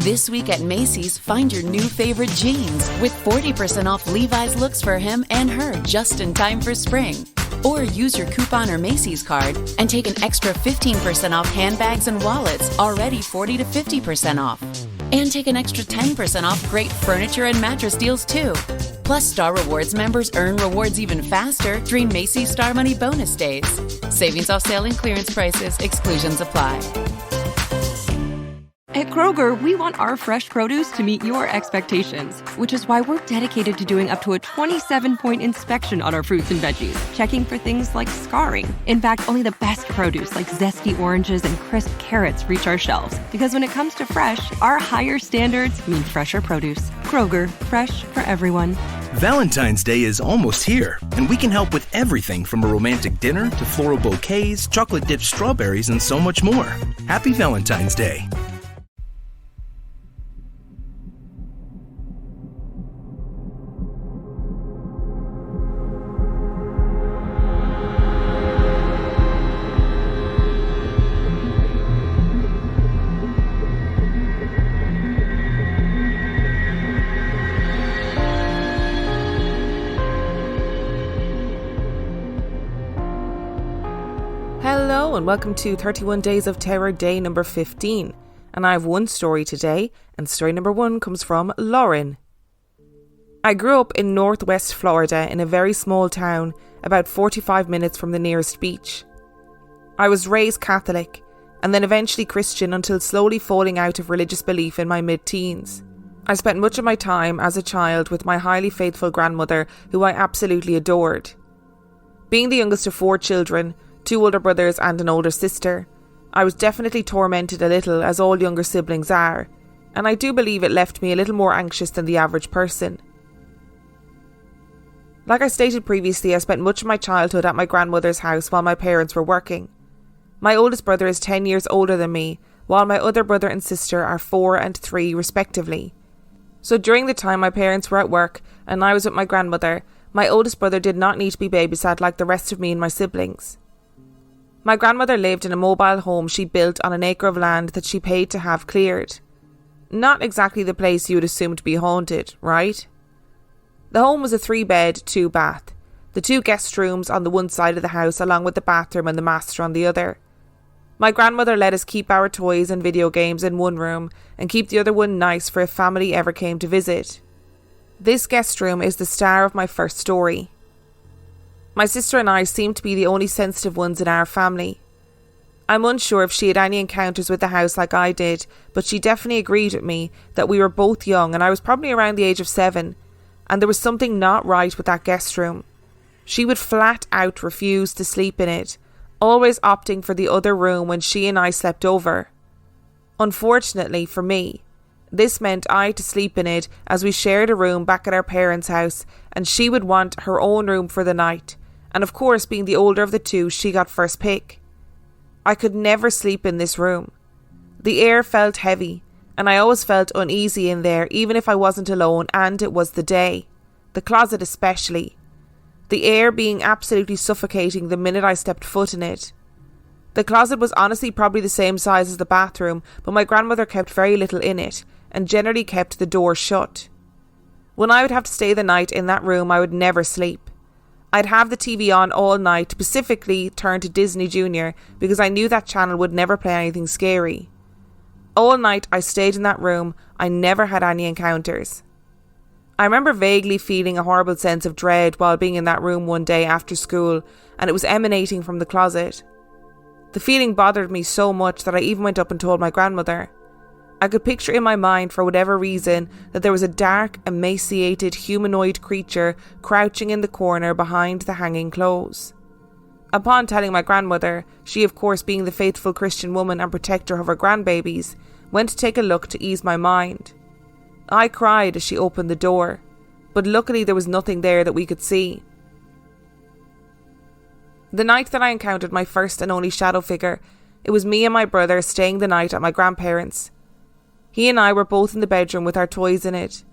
This week at Macy's, find your new favorite jeans with 40% off Levi's looks for him and her just in time for spring. Or use your coupon or Macy's card and take an extra 15% off handbags and wallets, already 40 to 50% off. And take an extra 10% off great furniture and mattress deals too. Plus, Star Rewards members earn rewards even faster during Macy's Star Money bonus days. Savings off sale and clearance prices. Exclusions apply. At Kroger, we want our fresh produce to meet your expectations, which is why we're dedicated to doing up to a 27-point inspection on our fruits and veggies, checking for things like scarring. In fact, only the best produce like zesty oranges and crisp carrots reach our shelves, because when it comes to fresh, our higher standards mean fresher produce. Kroger, fresh for everyone. Valentine's Day is almost here, and we can help with everything from a romantic dinner to floral bouquets, chocolate-dipped strawberries, and so much more. Happy Valentine's Day. Hello and welcome to 31 Days of Terror, day number 15. And I have one story today, and story number 1 comes from Lauren. I grew up in northwest Florida in a very small town, about 45 minutes from the nearest beach. I was raised Catholic, and then eventually Christian until slowly falling out of religious belief in my mid-teens. I spent much of my time as a child with my highly faithful grandmother, who I absolutely adored. Being the youngest of 4 children, 2 older brothers and an older sister, I was definitely tormented a little, as all younger siblings are, and I do believe it left me a little more anxious than the average person. Like I stated previously, I spent much of my childhood at my grandmother's house while my parents were working. My oldest brother is 10 years older than me, while my other brother and sister are 4 and 3 respectively. So during the time my parents were at work and I was with my grandmother, my oldest brother did not need to be babysat like the rest of me and my siblings. My grandmother lived in a mobile home she built on an acre of land that she paid to have cleared. Not exactly the place you would assume to be haunted, right? The home was a 3-bed, 2-bath. The 2 guest rooms on the one side of the house, along with the bathroom and the master on the other. My grandmother let us keep our toys and video games in one room and keep the other one nice for if family ever came to visit. This guest room is the star of my first story. My sister and I seemed to be the only sensitive ones in our family. I'm unsure if she had any encounters with the house like I did, but she definitely agreed with me that we were both young and I was probably around the age of 7, and there was something not right with that guest room. She would flat out refuse to sleep in it, always opting for the other room when she and I slept over. Unfortunately for me, this meant I had to sleep in it as we shared a room back at our parents' house, and she would want her own room for the night. And of course, being the older of the 2, she got first pick. I could never sleep in this room. The air felt heavy, and I always felt uneasy in there, even if I wasn't alone and it was the day. The closet especially. The air being absolutely suffocating the minute I stepped foot in it. The closet was honestly probably the same size as the bathroom, but my grandmother kept very little in it, and generally kept the door shut. When I would have to stay the night in that room, I would never sleep. I'd have the TV on all night, specifically turn to Disney Junior, because I knew that channel would never play anything scary. All night I stayed in that room. I never had any encounters. I remember vaguely feeling a horrible sense of dread while being in that room one day after school, and it was emanating from the closet. The feeling bothered me so much that I even went up and told my grandmother. I could picture in my mind, for whatever reason, that there was a dark, emaciated, humanoid creature crouching in the corner behind the hanging clothes. Upon telling my grandmother, she, of course being the faithful Christian woman and protector of her grandbabies, went to take a look to ease my mind. I cried as she opened the door, but luckily there was nothing there that we could see. The night that I encountered my first and only shadow figure, it was me and my brother staying the night at my grandparents'. He and I were both in the bedroom with our toys in it.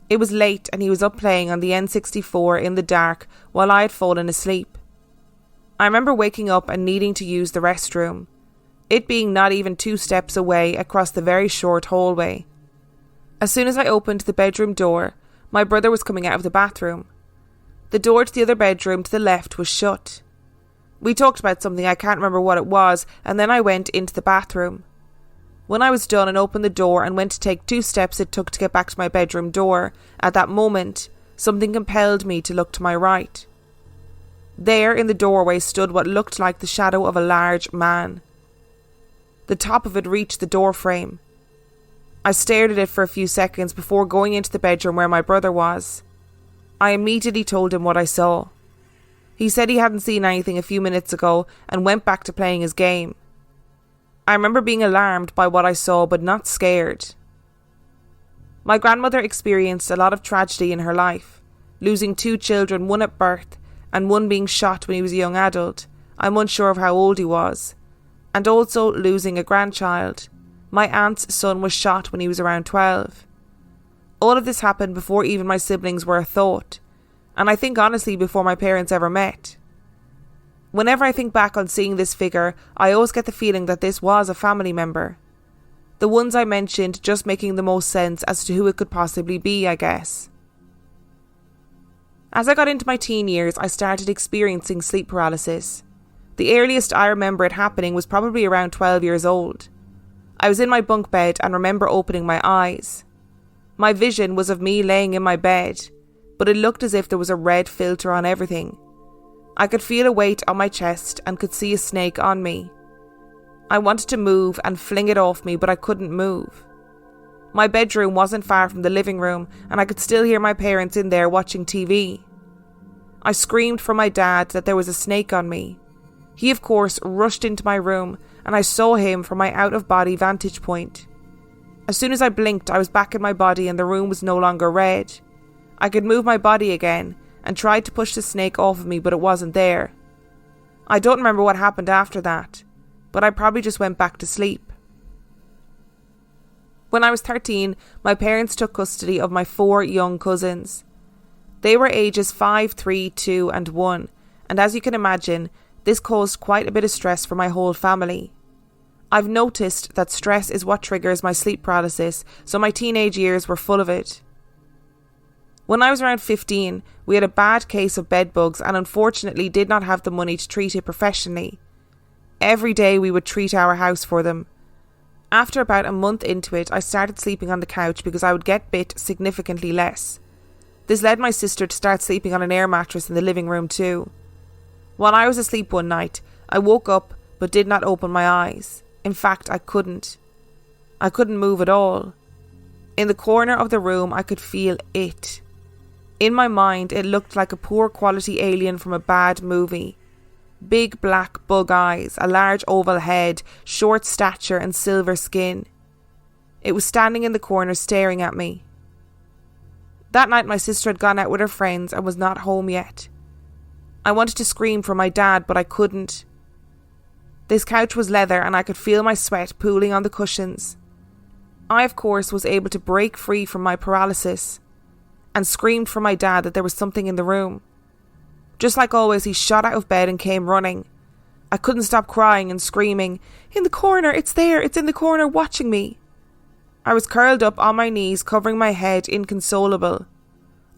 It was late and he was up playing on the N64 in the dark while I had fallen asleep. I remember waking up and needing to use the restroom, it being not even 2 steps away across the very short hallway. As soon as I opened the bedroom door, my brother was coming out of the bathroom. The door to the other bedroom to the left was shut. We talked about something, I can't remember what it was, and then I went into the bathroom. When I was done and opened the door and went to take 2 steps it took to get back to my bedroom door, at that moment, something compelled me to look to my right. There in the doorway stood what looked like the shadow of a large man. The top of it reached the door frame. I stared at it for a few seconds before going into the bedroom where my brother was. I immediately told him what I saw. He said he hadn't seen anything a few minutes ago and went back to playing his game. I remember being alarmed by what I saw but not scared. My grandmother experienced a lot of tragedy in her life, losing 2 children, one at birth and one being shot when he was a young adult. I'm unsure of how old he was. And also losing a grandchild. My aunt's son was shot when he was around 12. All of this happened before even my siblings were a thought, and I think honestly before my parents ever met. Whenever I think back on seeing this figure, I always get the feeling that this was a family member. The ones I mentioned just making the most sense as to who it could possibly be, I guess. As I got into my teen years, I started experiencing sleep paralysis. The earliest I remember it happening was probably around 12 years old. I was in my bunk bed and remember opening my eyes. My vision was of me laying in my bed, but it looked as if there was a red filter on everything. I could feel a weight on my chest and could see a snake on me. I wanted to move and fling it off me, but I couldn't move. My bedroom wasn't far from the living room and I could still hear my parents in there watching TV. I screamed for my dad that there was a snake on me. He, of course, rushed into my room and I saw him from my out-of-body vantage point. As soon as I blinked, I was back in my body and the room was no longer red. I could move my body again and tried to push the snake off of me, but it wasn't there. I don't remember what happened after that, but I probably just went back to sleep. When I was 13, my parents took custody of my 4 young cousins. They were ages 5, 3, 2 and 1, and as you can imagine, this caused quite a bit of stress for my whole family. I've noticed that stress is what triggers my sleep paralysis, so my teenage years were full of it. When I was around 15, we had a bad case of bed bugs and unfortunately did not have the money to treat it professionally. Every day we would treat our house for them. After about a month into it, I started sleeping on the couch because I would get bit significantly less. This led my sister to start sleeping on an air mattress in the living room too. While I was asleep one night, I woke up but did not open my eyes. In fact, I couldn't. I couldn't move at all. In the corner of the room, I could feel it. In my mind, it looked like a poor quality alien from a bad movie. Big black bug eyes, a large oval head, short stature and silver skin. It was standing in the corner staring at me. That night my sister had gone out with her friends and was not home yet. I wanted to scream for my dad, but I couldn't. This couch was leather and I could feel my sweat pooling on the cushions. I, of course, was able to break free from my paralysis and screamed for my dad that there was something in the room. Just like always, he shot out of bed and came running. I couldn't stop crying and screaming, "In the corner, it's there, it's in the corner watching me." I was curled up on my knees, covering my head, inconsolable.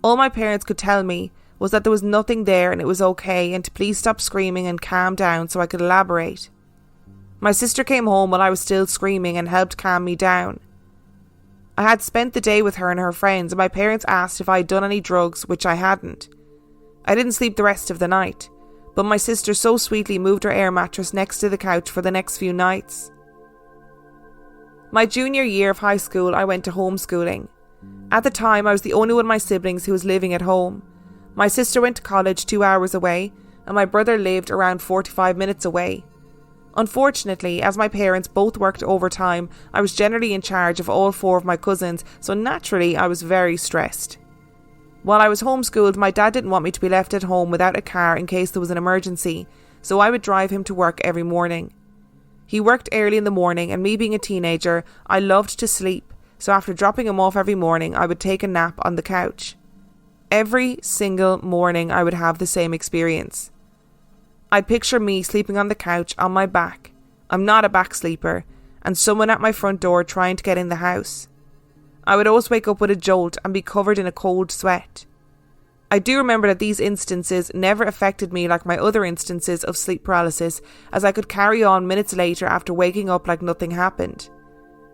All my parents could tell me was that there was nothing there and it was okay and to please stop screaming and calm down so I could elaborate. My sister came home while I was still screaming and helped calm me down. I had spent the day with her and her friends and my parents asked if I had done any drugs, which I hadn't. I didn't sleep the rest of the night, but my sister so sweetly moved her air mattress next to the couch for the next few nights. My junior year of high school, I went to homeschooling. At the time, I was the only one of my siblings who was living at home. My sister went to college 2 hours away, and my brother lived around 45 minutes away. Unfortunately, as my parents both worked overtime, I was generally in charge of all 4 of my cousins, so naturally I was very stressed. While I was homeschooled, my dad didn't want me to be left at home without a car in case there was an emergency, so I would drive him to work every morning. He worked early in the morning, and me being a teenager, I loved to sleep, so after dropping him off every morning, I would take a nap on the couch. Every single morning I would have the same experience. I'd picture me sleeping on the couch on my back. I'm not a back sleeper, and someone at my front door trying to get in the house. I would always wake up with a jolt and be covered in a cold sweat. I do remember that these instances never affected me like my other instances of sleep paralysis, as I could carry on minutes later after waking up like nothing happened.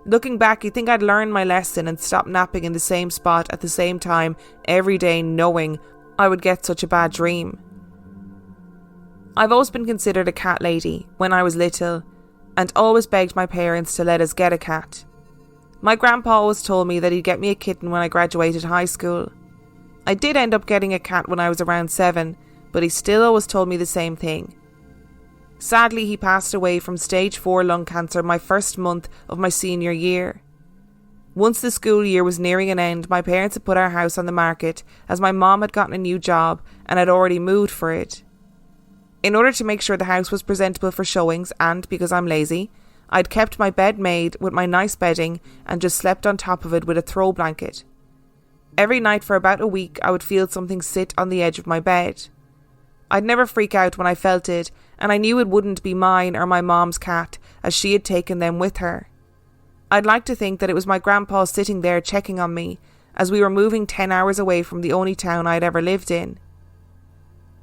Looking back, you'd think I'd learned my lesson and stopped napping in the same spot at the same time every day, knowing I would get such a bad dream. I've always been considered a cat lady when I was little, and always begged my parents to let us get a cat. My grandpa always told me that he'd get me a kitten when I graduated high school. I did end up getting a cat when I was around 7, but he still always told me the same thing. Sadly, he passed away from stage 4 lung cancer my first month of my senior year. Once the school year was nearing an end, my parents had put our house on the market as my mom had gotten a new job and had already moved for it. In order to make sure the house was presentable for showings, and because I'm lazy, I'd kept my bed made with my nice bedding and just slept on top of it with a throw blanket. Every night for about a week I would feel something sit on the edge of my bed. I'd never freak out when I felt it, and I knew it wouldn't be mine or my mom's cat, as she had taken them with her. I'd like to think that it was my grandpa sitting there checking on me, as we were moving 10 hours away from the only town I'd ever lived in.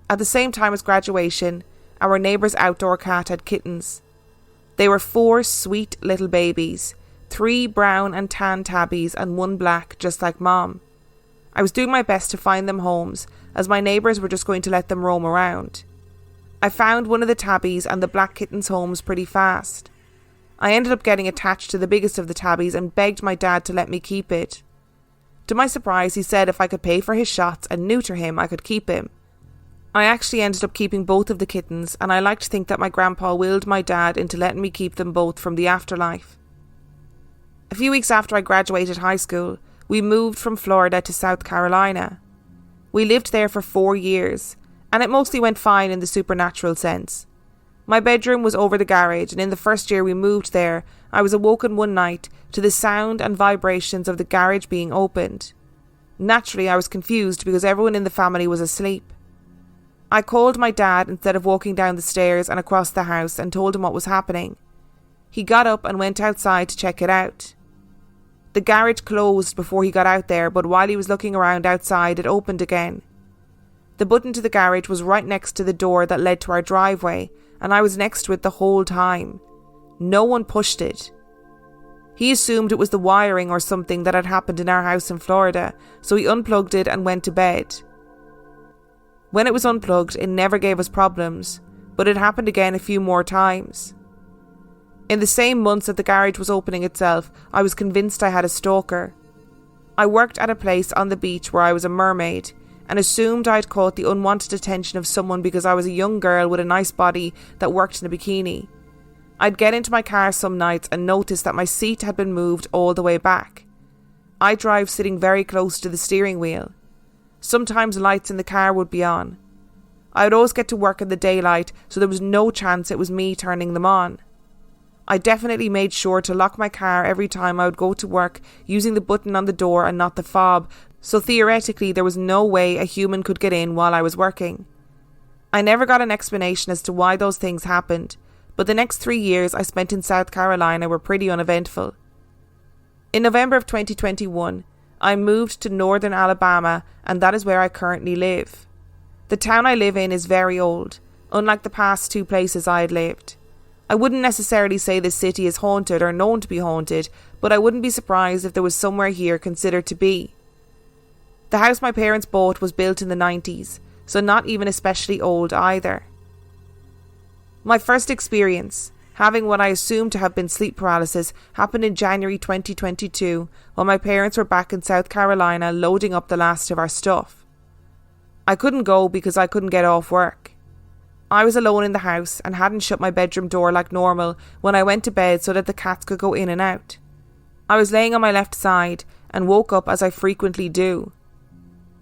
At the same time as graduation, our neighbour's outdoor cat had kittens. They were 4 sweet little babies, 3 brown and tan tabbies and 1 black, just like Mom. I was doing my best to find them homes, as my neighbours were just going to let them roam around. I found one of the tabbies and the black kitten's homes pretty fast. I ended up getting attached to the biggest of the tabbies and begged my dad to let me keep it. To my surprise, he said if I could pay for his shots and neuter him, I could keep him. I actually ended up keeping both of the kittens, and I like to think that my grandpa willed my dad into letting me keep them both from the afterlife. A few weeks after I graduated high school, we moved from Florida to South Carolina. We lived there for 4 years, and it mostly went fine in the supernatural sense. My bedroom was over the garage, and in the first year we moved there, I was awoken one night to the sound and vibrations of the garage being opened. Naturally, I was confused because everyone in the family was asleep. I called my dad instead of walking down the stairs and across the house and told him what was happening. He got up and went outside to check it out. The garage closed before he got out there, but while he was looking around outside, it opened again. The button to the garage was right next to the door that led to our driveway, and I was next to it the whole time. No one pushed it. He assumed it was the wiring or something that had happened in our house in Florida, so he unplugged it and went to bed. When it was unplugged, it never gave us problems, but it happened again a few more times. In the same months that the garage was opening itself, I was convinced I had a stalker. I worked at a place on the beach where I was a mermaid, and assumed I'd caught the unwanted attention of someone because I was a young girl with a nice body that worked in a bikini. I'd get into my car some nights and notice that my seat had been moved all the way back. I drive sitting very close to the steering wheel. Sometimes lights in the car would be on. I would always get to work in the daylight, so there was no chance it was me turning them on. I definitely made sure to lock my car every time I would go to work using the button on the door and not the fob, so theoretically there was no way a human could get in while I was working. I never got an explanation as to why those things happened, but the next 3 years I spent in South Carolina were pretty uneventful. In November of 2021, I moved to northern Alabama, and that is where I currently live. The town I live in is very old, unlike the past 2 places I had lived. I wouldn't necessarily say this city is haunted or known to be haunted, but I wouldn't be surprised if there was somewhere here considered to be. The house my parents bought was built in the 90s, so not even especially old either. My first experience, having what I assumed to have been sleep paralysis, happened in January 2022 while my parents were back in South Carolina loading up the last of our stuff. I couldn't go because I couldn't get off work. I was alone in the house and hadn't shut my bedroom door like normal when I went to bed so that the cats could go in and out. I was laying on my left side and woke up as I frequently do.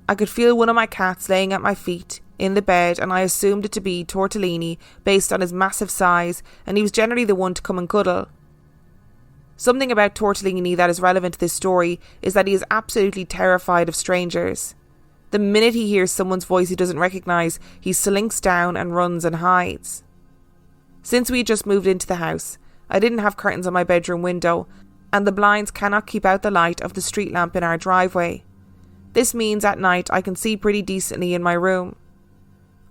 I could feel one of my cats laying at my feet in the bed, and I assumed it to be Tortellini based on his massive size, and he was generally the one to come and cuddle. Something about Tortellini that is relevant to this story is that he is absolutely terrified of strangers. The minute he hears someone's voice he doesn't recognise, he slinks down and runs and hides. Since we had just moved into the house, I didn't have curtains on my bedroom window, and the blinds cannot keep out the light of the street lamp in our driveway. This means at night I can see pretty decently in my room.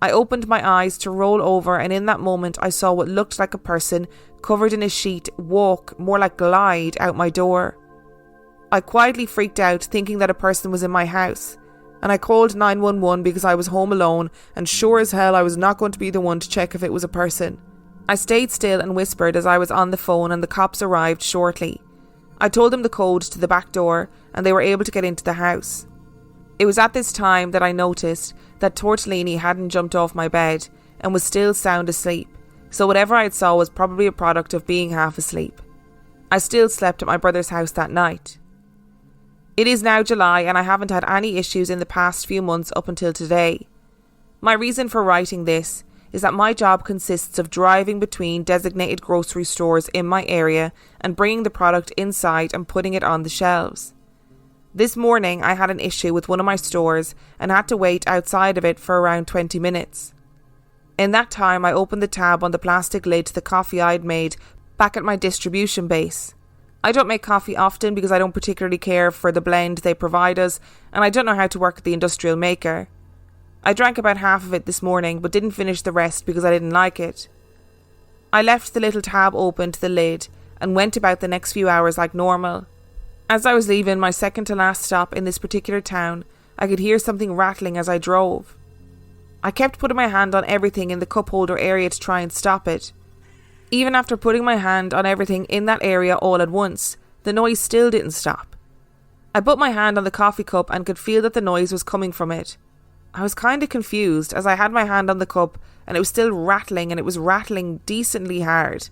I opened my eyes to roll over, and in that moment I saw what looked like a person covered in a sheet walk, more like glide, out my door. I quietly freaked out, thinking that a person was in my house, and I called 911 because I was home alone, and sure as hell I was not going to be the one to check if it was a person. I stayed still and whispered as I was on the phone, and the cops arrived shortly. I told them the code to the back door, and they were able to get into the house. It was at this time that I noticed that Tortellini hadn't jumped off my bed and was still sound asleep, so whatever I saw was probably a product of being half asleep. I still slept at my brother's house that night. It is now July, and I haven't had any issues in the past few months up until today. My reason for writing this is that my job consists of driving between designated grocery stores in my area and bringing the product inside and putting it on the shelves. This morning I had an issue with one of my stores and had to wait outside of it for around 20 minutes. In that time I opened the tab on the plastic lid to the coffee I'd made back at my distribution base. I don't make coffee often because I don't particularly care for the blend they provide us, and I don't know how to work the industrial maker. I drank about half of it this morning but didn't finish the rest because I didn't like it. I left the little tab open to the lid and went about the next few hours like normal. As I was leaving my second to last stop in this particular town, I could hear something rattling as I drove. I kept putting my hand on everything in the cup holder area to try and stop it. Even after putting my hand on everything in that area all at once, the noise still didn't stop. I put my hand on the coffee cup and could feel that the noise was coming from it. I was kind of confused as I had my hand on the cup and it was still rattling, and it was rattling decently hard.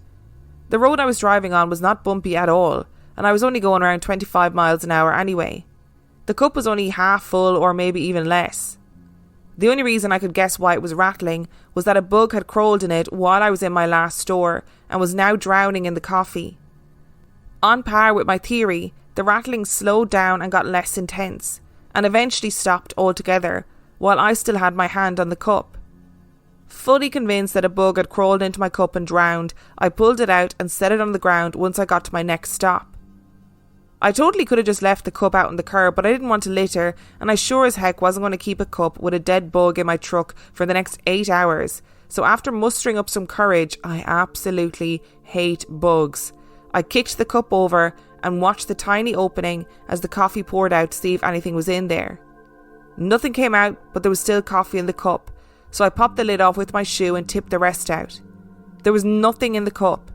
The road I was driving on was not bumpy at all, and I was only going around 25 miles an hour anyway. The cup was only half full or maybe even less. The only reason I could guess why it was rattling was that a bug had crawled in it while I was in my last store and was now drowning in the coffee. On par with my theory, the rattling slowed down and got less intense, and eventually stopped altogether while I still had my hand on the cup. Fully convinced that a bug had crawled into my cup and drowned, I pulled it out and set it on the ground once I got to my next stop. I totally could have just left the cup out on the curb, but I didn't want to litter, and I sure as heck wasn't going to keep a cup with a dead bug in my truck for the next 8 hours. So after mustering up some courage, I absolutely hate bugs. I kicked the cup over and watched the tiny opening as the coffee poured out to see if anything was in there. Nothing came out, but there was still coffee in the cup, so I popped the lid off with my shoe and tipped the rest out. There was nothing in the cup.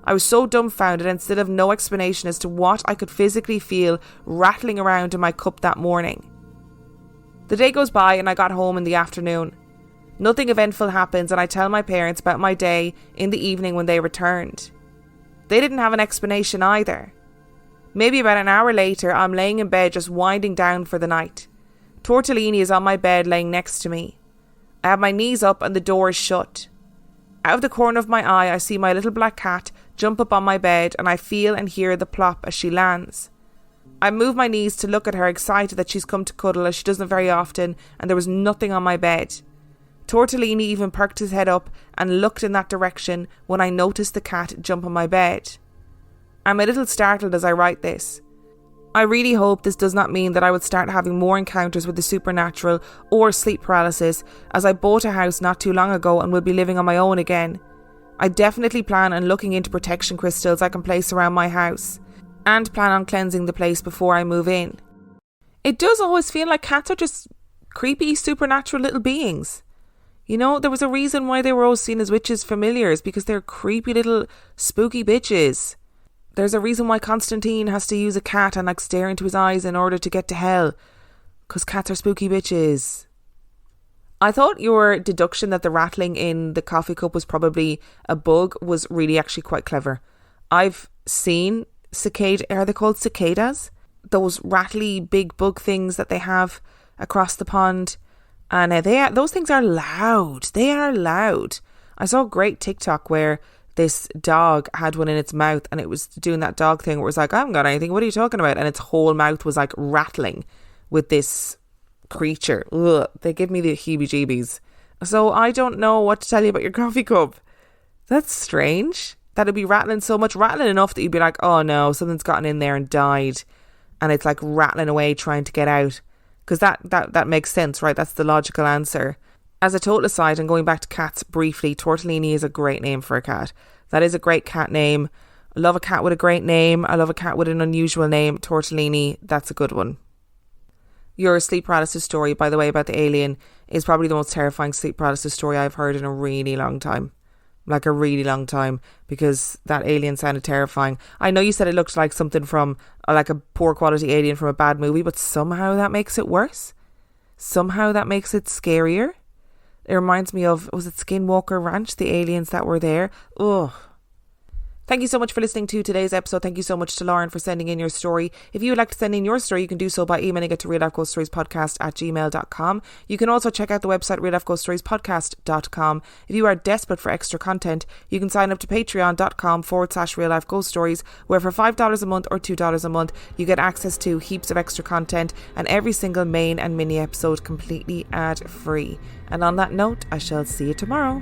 I was so dumbfounded and still have no explanation as to what I could physically feel rattling around in my cup that morning. The day goes by and I got home in the afternoon. Nothing eventful happens, and I tell my parents about my day in the evening when they returned. They didn't have an explanation either. Maybe about an hour later, I'm laying in bed just winding down for the night. Tortellini is on my bed laying next to me. I have my knees up and the door is shut. Out of the corner of my eye, I see my little black cat jump up on my bed, and I feel and hear the plop as she lands. I move my knees to look at her, excited that she's come to cuddle as she doesn't very often, and there was nothing on my bed. Tortellini even perked his head up and looked in that direction when I noticed the cat jump on my bed. I'm a little startled as I write this. I really hope this does not mean that I would start having more encounters with the supernatural or sleep paralysis, as I bought a house not too long ago and will be living on my own again. I definitely plan on looking into protection crystals I can place around my house, and plan on cleansing the place before I move in. It does always feel like cats are just creepy supernatural little beings. You know, there was a reason why they were always seen as witches' familiars, because they're creepy little spooky bitches. There's a reason why Constantine has to use a cat and stare into his eyes in order to get to hell. Because cats are spooky bitches. I thought your deduction that the rattling in the coffee cup was probably a bug was really actually quite clever. I've seen are they called cicadas? Those rattly big bug things that they have across the pond. And those things are loud. They are loud. I saw a great TikTok where this dog had one in its mouth, and it was doing that dog thing where it was like, I haven't got anything, what are you talking about? And its whole mouth was like rattling with this creature. Ugh, they give me the heebie-jeebies. So I don't know what to tell you about your coffee cup. That's strange. that it'd be rattling so much, rattling enough that you'd be like, oh no, something's gotten in there and died. And it's like rattling away trying to get out. Because that makes sense, right? That's the logical answer. As a total aside, and going back to cats briefly, Tortellini is a great name for a cat. That is a great cat name. I love a cat with a great name. I love a cat with an unusual name. Tortellini, that's a good one. Your sleep paralysis story, by the way, about the alien is probably the most terrifying sleep paralysis story I've heard in a really long time. Like a really long time, because that alien sounded terrifying. I know you said it looked like something from, like a poor quality alien from a bad movie, but somehow that makes it worse. Somehow that makes it scarier. It reminds me of, was it Skinwalker Ranch, the aliens that were there? Ugh. Thank you so much for listening to today's episode. Thank you so much to Lauren for sending in your story. If you would like to send in your story, you can do so by emailing it to reallifeghoststoriespodcast@gmail.com. You can also check out the website reallifeghoststoriespodcast.com. If you are desperate for extra content, you can sign up to patreon.com/reallifeghoststories, where for $5 a month or $2 a month, you get access to heaps of extra content and every single main and mini episode completely ad-free. And on that note, I shall see you tomorrow.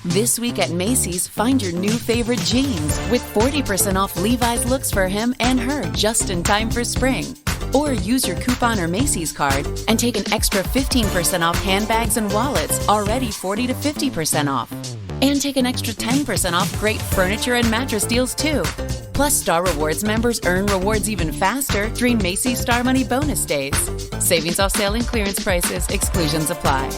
This week at Macy's, find your new favorite jeans with 40% off Levi's looks for him and her just in time for spring. Or use your coupon or Macy's card and take an extra 15% off handbags and wallets, already 40 to 50% off. And take an extra 10% off great furniture and mattress deals too. Plus, Star Rewards members earn rewards even faster during Macy's Star Money bonus days. Savings off sale and clearance prices. Exclusions apply.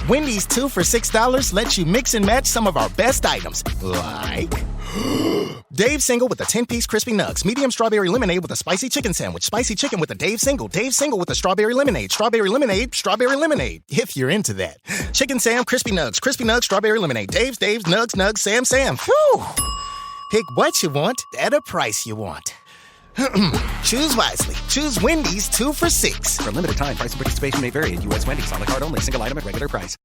Wendy's 2 for $6 lets you mix and match some of our best items, like Dave Single with a 10-piece crispy nugs, medium strawberry lemonade with a spicy chicken sandwich, spicy chicken with a Dave Single with a strawberry lemonade, strawberry lemonade, if you're into that. Chicken Sam, crispy nugs, strawberry lemonade, Dave's, nugs, Sam. Whew. Pick what you want at a price you want. Choose wisely. Choose Wendy's 2 for $6. For a limited time, price and participation may vary at U.S. Wendy's. On the card only. Single item at regular price.